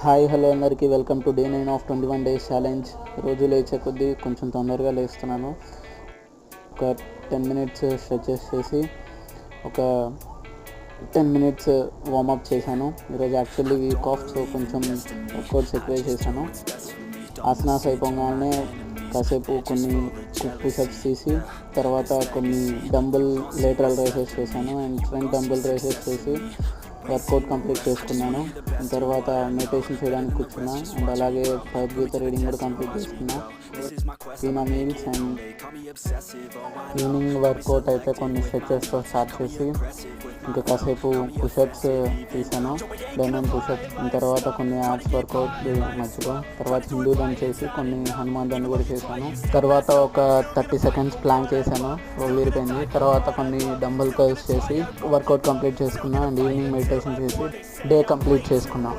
Hi hello అందరికీ welcome to day 9 of 21 days challenge. రోజు లేచే కొద్దీ కొంచెం తొందరగా లేస్తున్నాను. ఒక 10 మినిట్స్ స్ట్రెచెస్ చేసి ఒక 10 మినిట్స్ వార్మప్ చేశాను. ఈరోజు యాక్చువల్లీ వీక్ ఆఫ్, సో కొంచెం వర్కౌట్స్ ఎక్కువే చేశాను. ఆసనాస్ అయిపోగానే కాసేపు కొన్ని పుషప్స్ తీసి తర్వాత కొన్ని డంబుల్ లేటరల్ రైసెస్ చేశాను అండ్ ఫ్రంట్ డంబుల్ రైసెస్ చేసి వర్కౌట్ కంప్లీట్ చేసుకున్నాను. తర్వాత మెడిటేషన్ చేయడానికి కూర్చున్నా అండ్ అలాగే భగవద్గీత రీడింగ్ కూడా కంప్లీట్ చేసుకున్నా. తిన మీల్స్ అండ్ ఈవినింగ్ వర్కౌట్ అయితే కొన్ని స్ట్రెచెస్తో స్టార్ట్ చేసి ఇంకా కాసేపు పుషప్స్ తీసాను, డైమండ్ పుషప్స్. తర్వాత కొన్ని యాప్స్ వర్కౌట్ మధ్యలో తర్వాత హిందూ దండ్ చేసి కొన్ని హనుమాన్ దండ్ కూడా చేశాను. తర్వాత ఒక 30 సెకండ్స్ ప్లాన్ చేశాను, వీరిపోయింది. తర్వాత కొన్ని డంబుల్ కర్ల్స్ చేసి వర్కౌట్ కంప్లీట్ చేసుకున్నా అండ్ ఈవినింగ్ మెడిటేషన్ చేసి డే కంప్లీట్ చేసుకున్నా.